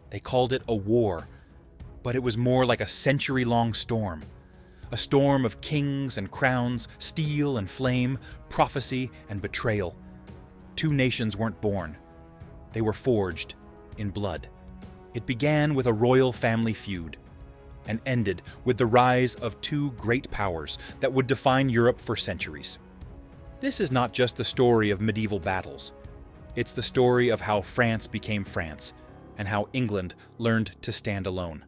They called it a war, but it was more like a century-long storm. A storm of kings and crowns, steel and flame, prophecy and betrayal. Two nations weren't born. They were forged in blood. It began with a royal family feud and ended with the rise of two great powers that would define Europe for centuries. This is not just the story of medieval battles. It's the story of how France became France and how England learned to stand alone.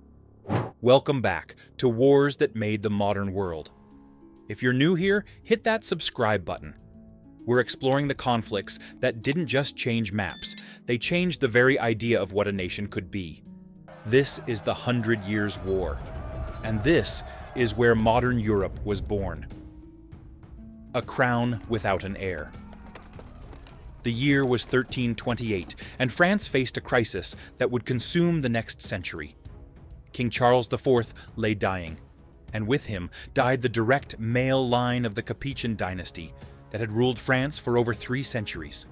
Welcome back to Wars That Made the Modern World. If you're new here, hit that subscribe button. We're exploring the conflicts that didn't just change maps, they changed the very idea of what a nation could be. This is the 100 Years' War, and this is where modern Europe was born. A crown without an heir. The year was 1328, and France faced a crisis that would consume the next century. King Charles IV lay dying, and with him died the direct male line of the Capetian dynasty that had ruled France for over 3 centuries.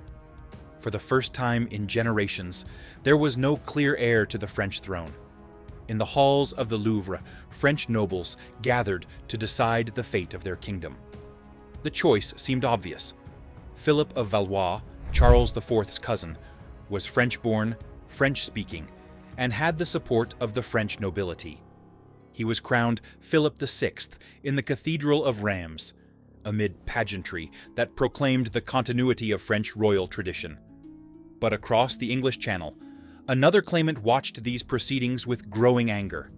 For the first time in generations, there was no clear heir to the French throne. In the halls of the Louvre, French nobles gathered to decide the fate of their kingdom. The choice seemed obvious. Philip of Valois, Charles IV's cousin, was French-born, French-speaking, and had the support of the French nobility. He was crowned Philip VI in the Cathedral of Reims, amid pageantry that proclaimed the continuity of French royal tradition. But across the English Channel, another claimant watched these proceedings with growing anger.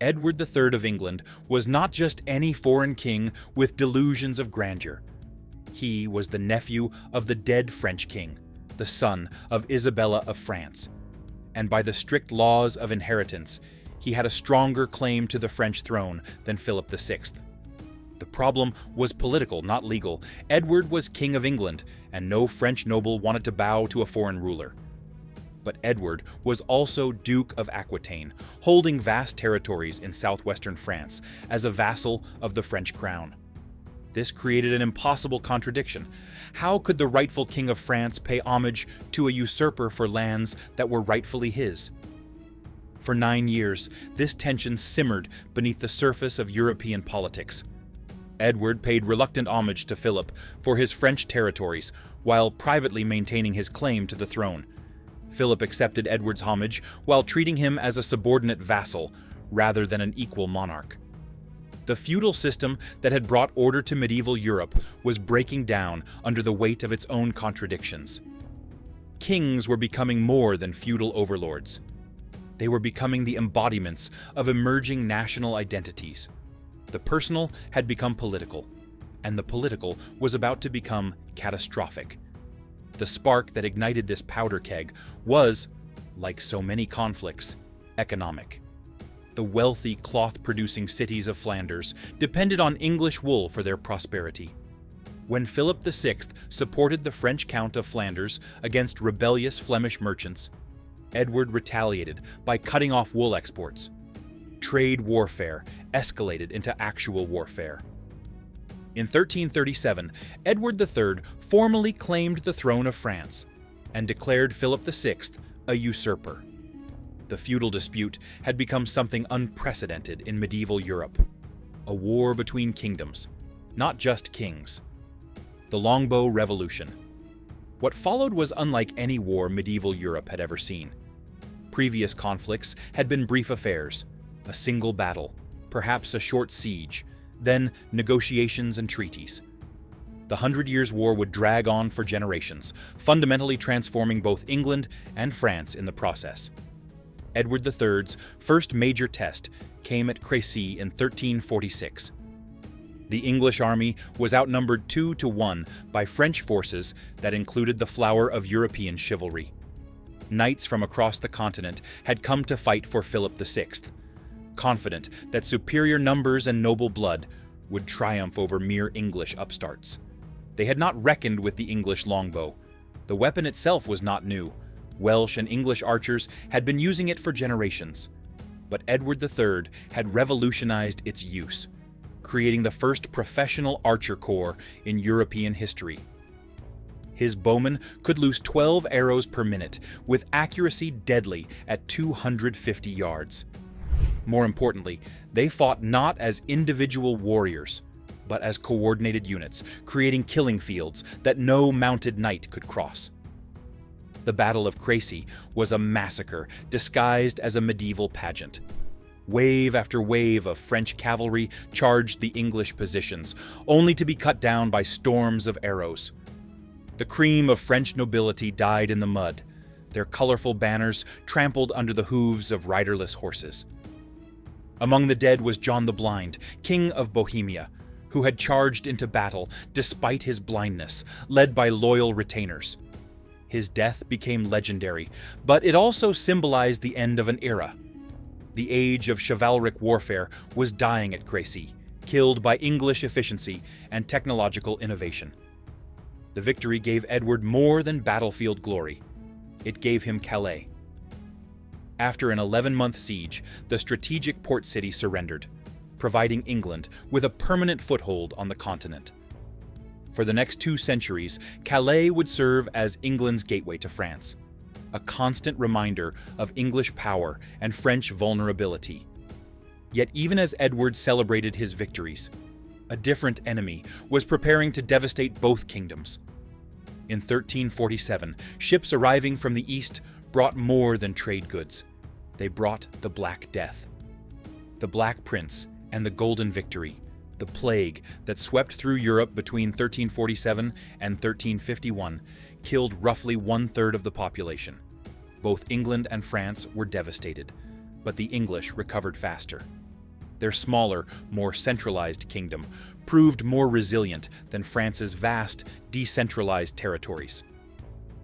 Edward III of England was not just any foreign king with delusions of grandeur. He was the nephew of the dead French king, the son of Isabella of France. And by the strict laws of inheritance, he had a stronger claim to the French throne than Philip VI. The problem was political, not legal. Edward was King of England, and no French noble wanted to bow to a foreign ruler. But Edward was also Duke of Aquitaine, holding vast territories in southwestern France as a vassal of the French crown. This created an impossible contradiction. How could the rightful king of France pay homage to a usurper for lands that were rightfully his? For 9 years, this tension simmered beneath the surface of European politics. Edward paid reluctant homage to Philip for his French territories, while privately maintaining his claim to the throne. Philip accepted Edward's homage while treating him as a subordinate vassal rather than an equal monarch. The feudal system that had brought order to medieval Europe was breaking down under the weight of its own contradictions. Kings were becoming more than feudal overlords. They were becoming the embodiments of emerging national identities. The personal had become political, and the political was about to become catastrophic. The spark that ignited this powder keg was, like so many conflicts, economic. The wealthy cloth-producing cities of Flanders depended on English wool for their prosperity. When Philip VI supported the French Count of Flanders against rebellious Flemish merchants, Edward retaliated by cutting off wool exports. Trade warfare escalated into actual warfare. In 1337, Edward III formally claimed the throne of France and declared Philip VI a usurper. The feudal dispute had become something unprecedented in medieval Europe. A war between kingdoms, not just kings. The longbow revolution. What followed was unlike any war medieval Europe had ever seen. Previous conflicts had been brief affairs, a single battle, perhaps a short siege, then negotiations and treaties. The 100 Years' War would drag on for generations, fundamentally transforming both England and France in the process. Edward III's first major test came at Crécy in 1346. The English army was outnumbered 2 to 1 by French forces that included the flower of European chivalry. Knights from across the continent had come to fight for Philip VI, confident that superior numbers and noble blood would triumph over mere English upstarts. They had not reckoned with the English longbow. The weapon itself was not new. Welsh and English archers had been using it for generations. But Edward III had revolutionized its use, creating the first professional archer corps in European history. His bowmen could loose 12 arrows per minute, with accuracy deadly at 250 yards. More importantly, they fought not as individual warriors, but as coordinated units, creating killing fields that no mounted knight could cross. The Battle of Crécy was a massacre disguised as a medieval pageant. Wave after wave of French cavalry charged the English positions, only to be cut down by storms of arrows. The cream of French nobility died in the mud, their colorful banners trampled under the hooves of riderless horses. Among the dead was John the Blind, King of Bohemia, who had charged into battle despite his blindness, led by loyal retainers. His death became legendary, but it also symbolized the end of an era. The age of chivalric warfare was dying at Crécy, killed by English efficiency and technological innovation. The victory gave Edward more than battlefield glory. It gave him Calais. After an 11-month siege, the strategic port city surrendered, providing England with a permanent foothold on the continent. For the next 2 centuries, Calais would serve as England's gateway to France, a constant reminder of English power and French vulnerability. Yet even as Edward celebrated his victories, a different enemy was preparing to devastate both kingdoms. In 1347, ships arriving from the east brought more than trade goods. They brought the Black Death. The Black Prince and the Golden Victory, the plague that swept through Europe between 1347 and 1351, killed roughly 1/3 of the population. Both England and France were devastated, but the English recovered faster. Their smaller, more centralized kingdom proved more resilient than France's vast, decentralized territories.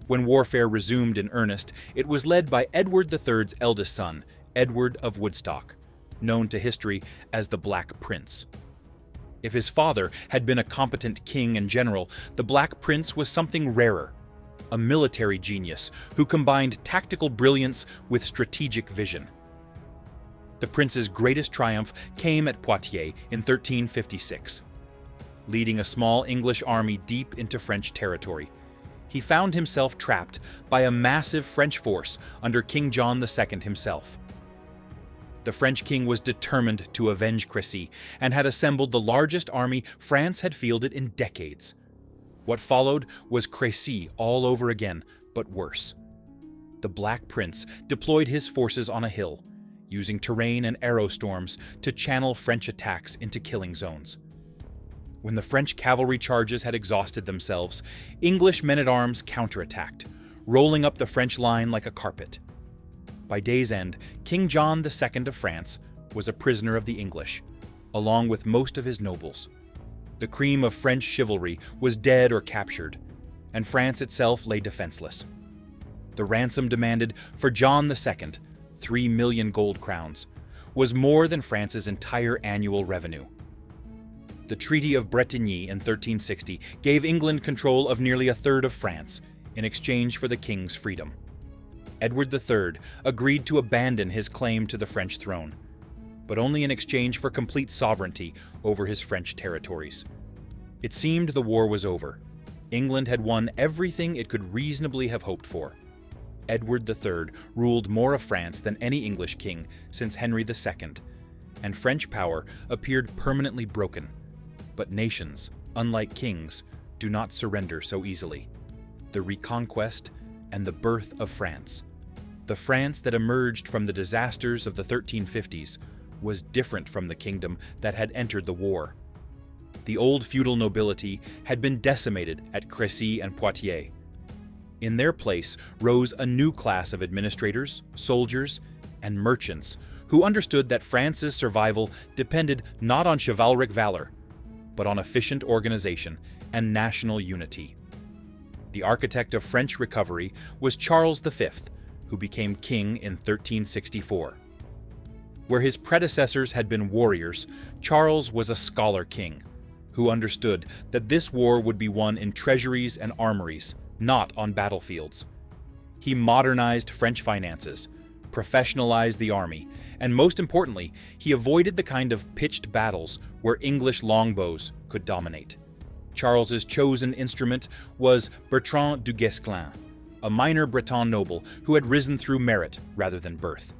When warfare resumed in earnest, it was led by Edward III's eldest son, Edward of Woodstock, known to history as the Black Prince. If his father had been a competent king and general, the Black Prince was something rarer, a military genius who combined tactical brilliance with strategic vision. The prince's greatest triumph came at Poitiers in 1356. Leading a small English army deep into French territory, he found himself trapped by a massive French force under King John II himself. The French king was determined to avenge Crécy and had assembled the largest army France had fielded in decades. What followed was Crécy all over again, but worse. The Black Prince deployed his forces on a hill, using terrain and arrow storms to channel French attacks into killing zones. When the French cavalry charges had exhausted themselves, English men-at-arms counterattacked, rolling up the French line like a carpet. By day's end, King John II of France was a prisoner of the English, along with most of his nobles. The cream of French chivalry was dead or captured, and France itself lay defenseless. The ransom demanded for John II, 3 million gold crowns, was more than France's entire annual revenue. The Treaty of Bretigny in 1360 gave England control of nearly 1/3 of France in exchange for the king's freedom. Edward III agreed to abandon his claim to the French throne, but only in exchange for complete sovereignty over his French territories. It seemed the war was over. England had won everything it could reasonably have hoped for. Edward III ruled more of France than any English king since Henry II, and French power appeared permanently broken. But nations, unlike kings, do not surrender so easily. The reconquest and the birth of France, the France that emerged from the disasters of the 1350s, was different from the kingdom that had entered the war. The old feudal nobility had been decimated at Crécy and Poitiers. In their place rose a new class of administrators, soldiers, and merchants who understood that France's survival depended not on chivalric valor, but on efficient organization and national unity. The architect of French recovery was Charles V, who became king in 1364. Where his predecessors had been warriors, Charles was a scholar king, who understood that this war would be won in treasuries and armories, not on battlefields. He modernized French finances, professionalized the army, and most importantly, he avoided the kind of pitched battles where English longbows could dominate. Charles's chosen instrument was Bertrand du Guesclin, a minor Breton noble who had risen through merit rather than birth.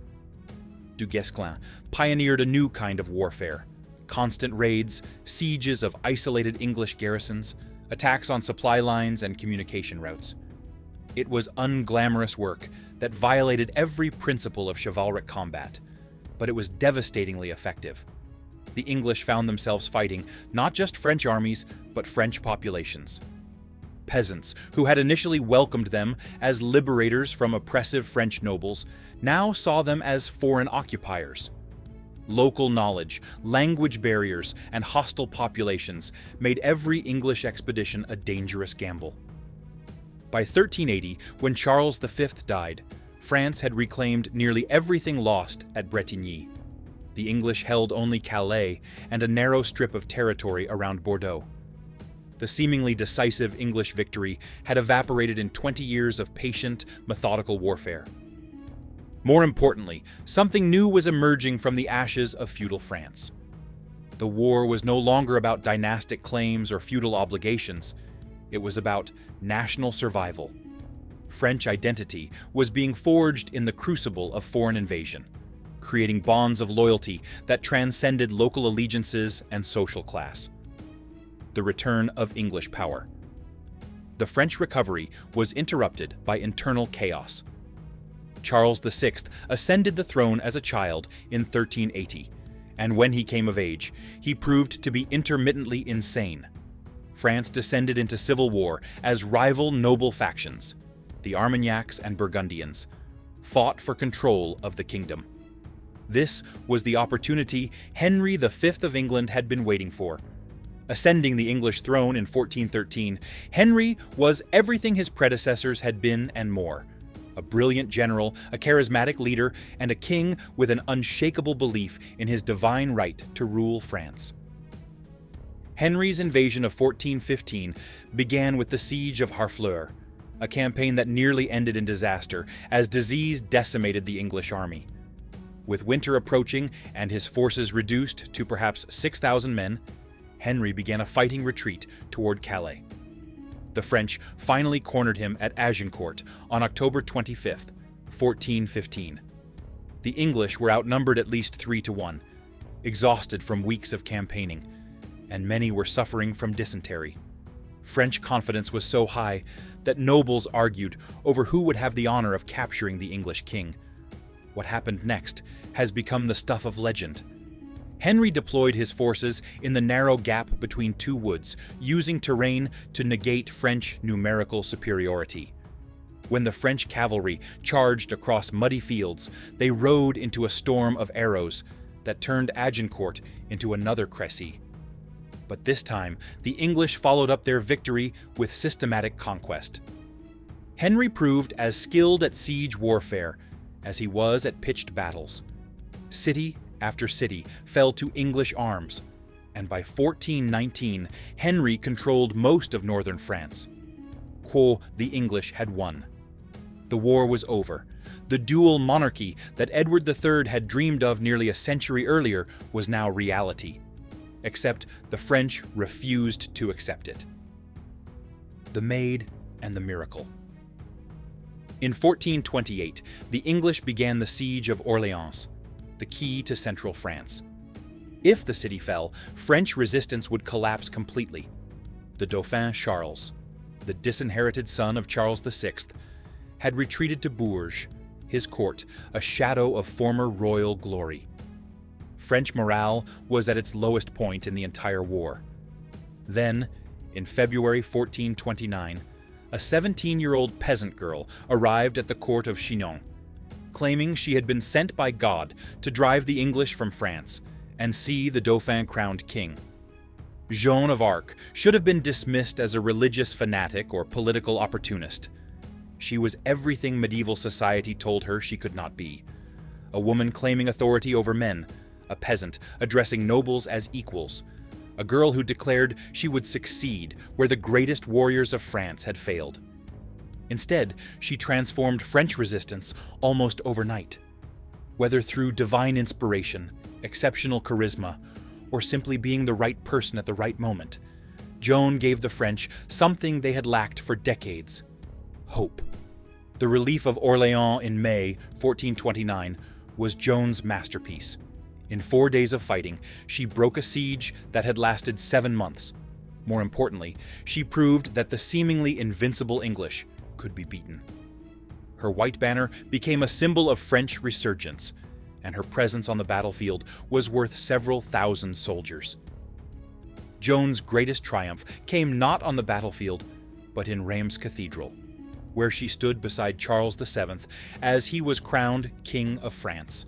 Du Guesclin pioneered a new kind of warfare: constant raids, sieges of isolated English garrisons, attacks on supply lines and communication routes. It was unglamorous work that violated every principle of chivalric combat, but it was devastatingly effective. The English found themselves fighting not just French armies, but French populations. Peasants, who had initially welcomed them as liberators from oppressive French nobles, now saw them as foreign occupiers. Local knowledge, language barriers, and hostile populations made every English expedition a dangerous gamble. By 1380, when Charles V died, France had reclaimed nearly everything lost at Bretigny. The English held only Calais and a narrow strip of territory around Bordeaux. The seemingly decisive English victory had evaporated in 20 years of patient, methodical warfare. More importantly, something new was emerging from the ashes of feudal France. The war was no longer about dynastic claims or feudal obligations. It was about national survival. French identity was being forged in the crucible of foreign invasion, creating bonds of loyalty that transcended local allegiances and social class. The return of English power. The French recovery was interrupted by internal chaos. Charles VI ascended the throne as a child in 1380, and when he came of age, he proved to be intermittently insane. France descended into civil war as rival noble factions, the Armagnacs and Burgundians, fought for control of the kingdom. This was the opportunity Henry V of England had been waiting for. Ascending the English throne in 1413, Henry was everything his predecessors had been and more: a brilliant general, a charismatic leader, and a king with an unshakable belief in his divine right to rule France. Henry's invasion of 1415 began with the siege of Harfleur, a campaign that nearly ended in disaster as disease decimated the English army. With winter approaching and his forces reduced to perhaps 6,000 men, Henry began a fighting retreat toward Calais. The French finally cornered him at Agincourt on October 25, 1415. The English were outnumbered at least 3-1, exhausted from weeks of campaigning, and many were suffering from dysentery. French confidence was so high that nobles argued over who would have the honor of capturing the English king. What happened next has become the stuff of legend. Henry deployed his forces in the narrow gap between two woods, using terrain to negate French numerical superiority. When the French cavalry charged across muddy fields, they rode into a storm of arrows that turned Agincourt into another Crécy. But this time, the English followed up their victory with systematic conquest. Henry proved as skilled at siege warfare as he was at pitched battles. City after city fell to English arms, and by 1419, Henry controlled most of northern France. Quo, the English had won. The war was over. The dual monarchy that Edward III had dreamed of nearly a century earlier was now reality. Except the French refused to accept it. The Maid and the Miracle. In 1428, the English began the siege of Orléans, the key to central France. If the city fell, French resistance would collapse completely. The Dauphin Charles, the disinherited son of Charles VI, had retreated to Bourges, his court, a shadow of former royal glory. French morale was at its lowest point in the entire war. Then, in February 1429, a 17-year-old peasant girl arrived at the court of Chinon, claiming she had been sent by God to drive the English from France and see the Dauphin crowned king. Joan of Arc should have been dismissed as a religious fanatic or political opportunist. She was everything medieval society told her she could not be: a woman claiming authority over men, a peasant addressing nobles as equals, a girl who declared she would succeed where the greatest warriors of France had failed. Instead, she transformed French resistance almost overnight. Whether through divine inspiration, exceptional charisma, or simply being the right person at the right moment, Joan gave the French something they had lacked for decades: hope. The relief of Orléans in May 1429 was Joan's masterpiece. In 4 days of fighting, she broke a siege that had lasted 7 months. More importantly, she proved that the seemingly invincible English could be beaten. Her white banner became a symbol of French resurgence, and her presence on the battlefield was worth several thousand soldiers. Joan's greatest triumph came not on the battlefield, but in Reims Cathedral, where she stood beside Charles VII as he was crowned King of France.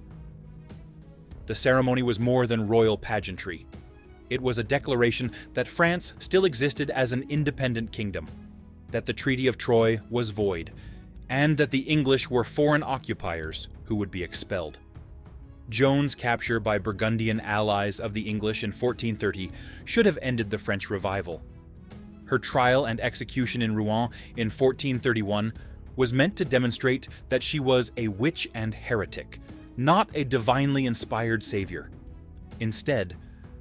The ceremony was more than royal pageantry. It was a declaration that France still existed as an independent kingdom, that the Treaty of Troyes was void, and that the English were foreign occupiers who would be expelled. Joan's capture by Burgundian allies of the English in 1430 should have ended the French revival. Her trial and execution in Rouen in 1431 was meant to demonstrate that she was a witch and heretic, not a divinely inspired savior. Instead,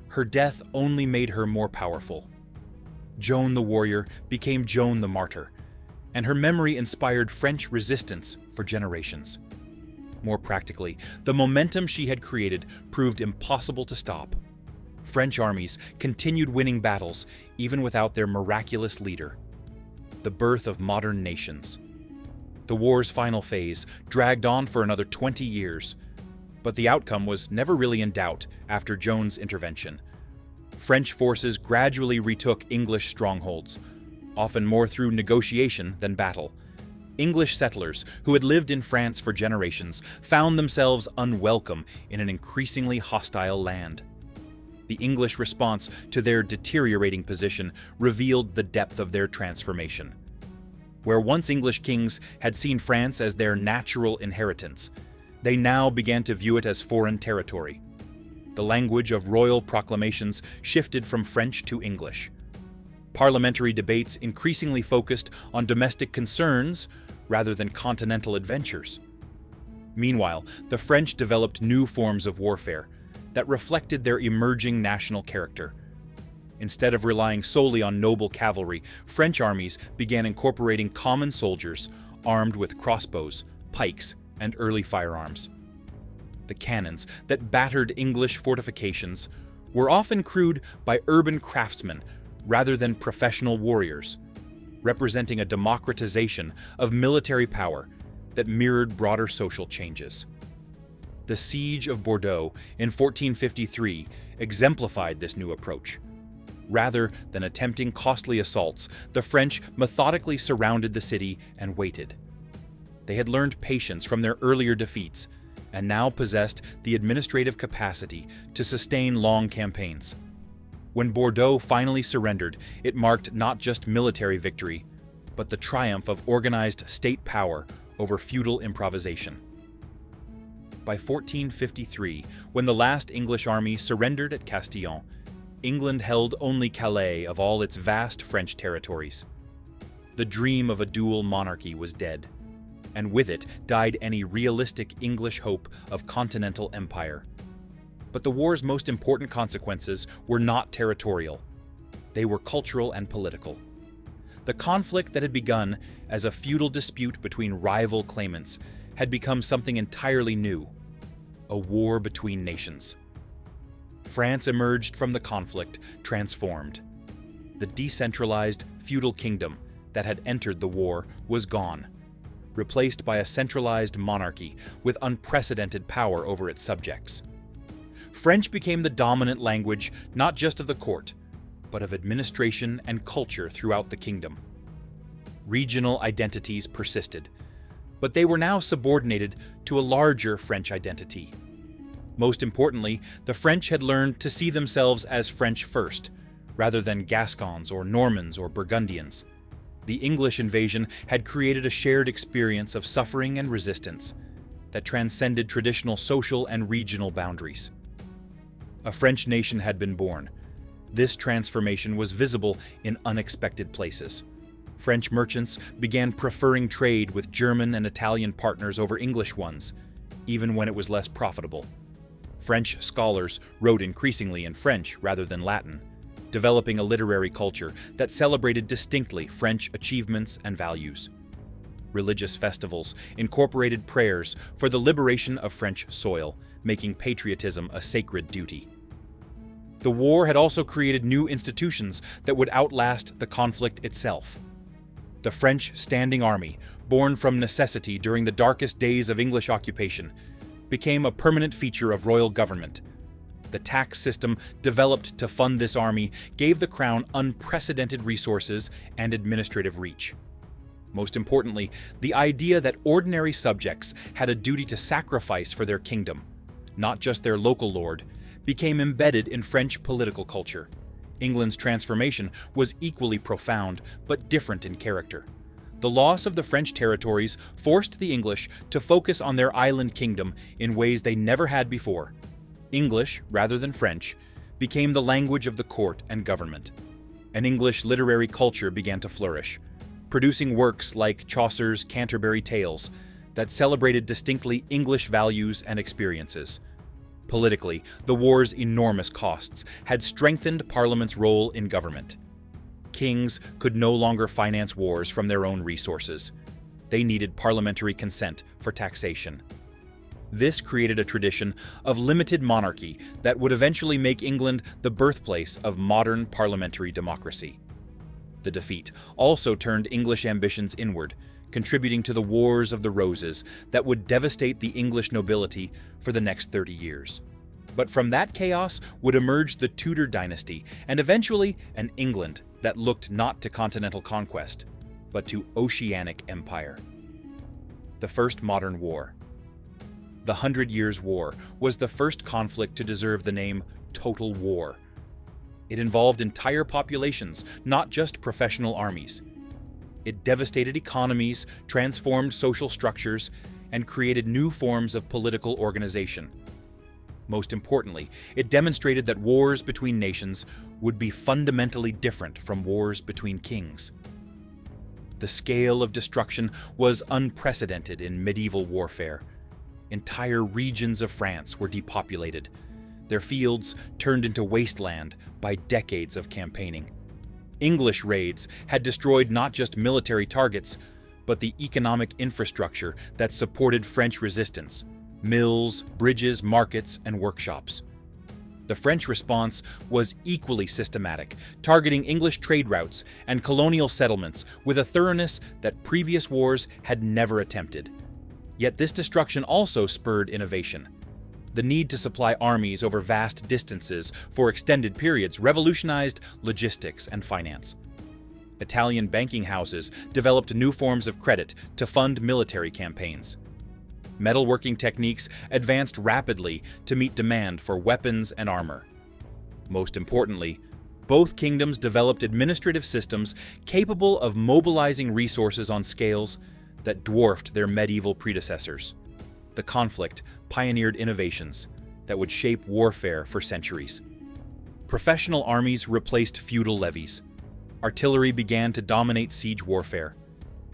her death only made her more powerful. Joan the warrior became Joan the martyr, and her memory inspired French resistance for generations. More practically, the momentum she had created proved impossible to stop. French armies continued winning battles even without their miraculous leader. The birth of modern nations. The war's final phase dragged on for another 20 years, but the outcome was never really in doubt after Joan's intervention. French forces gradually retook English strongholds, often more through negotiation than battle. English settlers who had lived in France for generations found themselves unwelcome in an increasingly hostile land. The English response to their deteriorating position revealed the depth of their transformation. Where once English kings had seen France as their natural inheritance, they now began to view it as foreign territory. The language of royal proclamations shifted from French to English. Parliamentary debates increasingly focused on domestic concerns rather than continental adventures. Meanwhile, the French developed new forms of warfare that reflected their emerging national character. Instead of relying solely on noble cavalry, French armies began incorporating common soldiers armed with crossbows, pikes, and early firearms. The cannons that battered English fortifications were often crewed by urban craftsmen rather than professional warriors, representing a democratization of military power that mirrored broader social changes. The Siege of Bordeaux in 1453 exemplified this new approach. Rather than attempting costly assaults, the French methodically surrounded the city and waited. They had learned patience from their earlier defeats and now possessed the administrative capacity to sustain long campaigns. When Bordeaux finally surrendered, it marked not just military victory, but the triumph of organized state power over feudal improvisation. By 1453, when the last English army surrendered at Castillon, England held only Calais of all its vast French territories. The dream of a dual monarchy was dead, and with it died any realistic English hope of continental empire. But the war's most important consequences were not territorial. They were cultural and political. The conflict that had begun as a feudal dispute between rival claimants had become something entirely new: a war between nations. France emerged from the conflict transformed. The decentralized feudal kingdom that had entered the war was gone, replaced by a centralized monarchy with unprecedented power over its subjects. French became the dominant language not just of the court, but of administration and culture throughout the kingdom. Regional identities persisted, but they were now subordinated to a larger French identity. Most importantly, the French had learned to see themselves as French first, rather than Gascons or Normans or Burgundians. The English invasion had created a shared experience of suffering and resistance that transcended traditional social and regional boundaries. A French nation had been born. This transformation was visible in unexpected places. French merchants began preferring trade with German and Italian partners over English ones, even when it was less profitable. French scholars wrote increasingly in French rather than Latin, developing a literary culture that celebrated distinctly French achievements and values. Religious festivals incorporated prayers for the liberation of French soil, making patriotism a sacred duty. The war had also created new institutions that would outlast the conflict itself. The French standing army, born from necessity during the darkest days of English occupation, became a permanent feature of royal government. The tax system developed to fund this army gave the crown unprecedented resources and administrative reach. Most importantly, the idea that ordinary subjects had a duty to sacrifice for their kingdom, not just their local lord, became embedded in French political culture. England's transformation was equally profound, but different in character. The loss of the French territories forced the English to focus on their island kingdom in ways they never had before. English, rather than French, became the language of the court and government. An English literary culture began to flourish, producing works like Chaucer's Canterbury Tales that celebrated distinctly English values and experiences. Politically, the war's enormous costs had strengthened Parliament's role in government. Kings could no longer finance wars from their own resources. They needed parliamentary consent for taxation. This created a tradition of limited monarchy that would eventually make England the birthplace of modern parliamentary democracy. The defeat also turned English ambitions inward, contributing to the Wars of the Roses that would devastate the English nobility for the next 30 years. But from that chaos would emerge the Tudor dynasty and eventually an England that looked not to continental conquest, but to oceanic empire. The First Modern War. The 100 Years' War was the first conflict to deserve the name Total War. It involved entire populations, not just professional armies. It devastated economies, transformed social structures, and created new forms of political organization. Most importantly, it demonstrated that wars between nations would be fundamentally different from wars between kings. The scale of destruction was unprecedented in medieval warfare. Entire regions of France were depopulated, their fields turned into wasteland by decades of campaigning. English raids had destroyed not just military targets, but the economic infrastructure that supported French resistance: mills, bridges, markets, and workshops. The French response was equally systematic, targeting English trade routes and colonial settlements with a thoroughness that previous wars had never attempted. Yet this destruction also spurred innovation. The need to supply armies over vast distances for extended periods revolutionized logistics and finance. Italian banking houses developed new forms of credit to fund military campaigns. Metalworking techniques advanced rapidly to meet demand for weapons and armor. Most importantly, both kingdoms developed administrative systems capable of mobilizing resources on scales that dwarfed their medieval predecessors. The conflict pioneered innovations that would shape warfare for centuries. Professional armies replaced feudal levies. Artillery began to dominate siege warfare.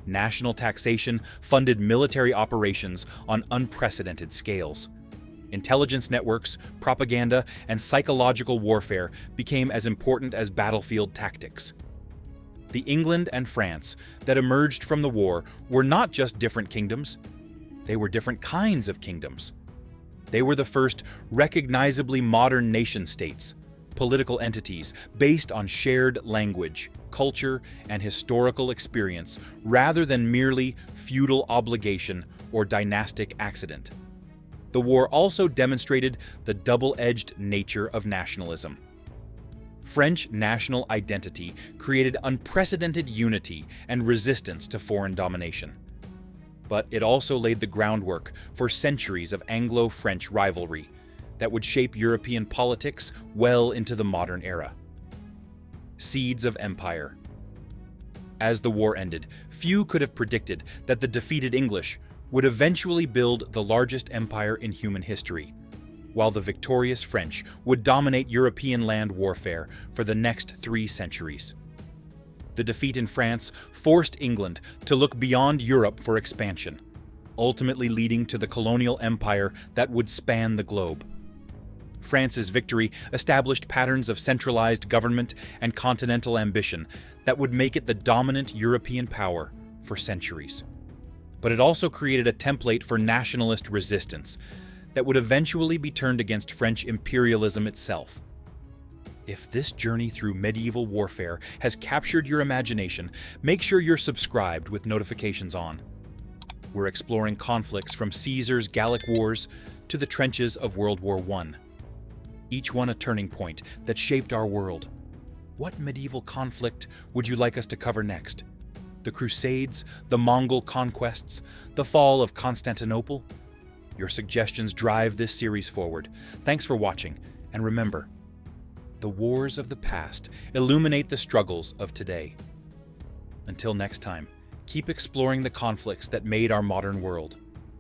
National taxation funded military operations on unprecedented scales. Intelligence networks, propaganda, and psychological warfare became as important as battlefield tactics. The England and France that emerged from the war were not just different kingdoms. They were different kinds of kingdoms. They were the first recognizably modern nation-states, political entities based on shared language, culture, and historical experience rather than merely feudal obligation or dynastic accident. The war also demonstrated the double-edged nature of nationalism. French national identity created unprecedented unity and resistance to foreign domination. But it also laid the groundwork for centuries of Anglo-French rivalry that would shape European politics well into the modern era. Seeds of empire. As the war ended, few could have predicted that the defeated English would eventually build the largest empire in human history, while the victorious French would dominate European land warfare for the next 3 centuries. The defeat in France forced England to look beyond Europe for expansion, ultimately leading to the colonial empire that would span the globe. France's victory established patterns of centralized government and continental ambition that would make it the dominant European power for centuries. But it also created a template for nationalist resistance that would eventually be turned against French imperialism itself. If this journey through medieval warfare has captured your imagination, make sure you're subscribed with notifications on. We're exploring conflicts from Caesar's Gallic Wars to the trenches of World War I. Each one a turning point that shaped our world. What medieval conflict would you like us to cover next? The Crusades, the Mongol conquests, the fall of Constantinople? Your suggestions drive this series forward. Thanks for watching, and remember, the wars of the past illuminate the struggles of today. Until next time, keep exploring the conflicts that made our modern world.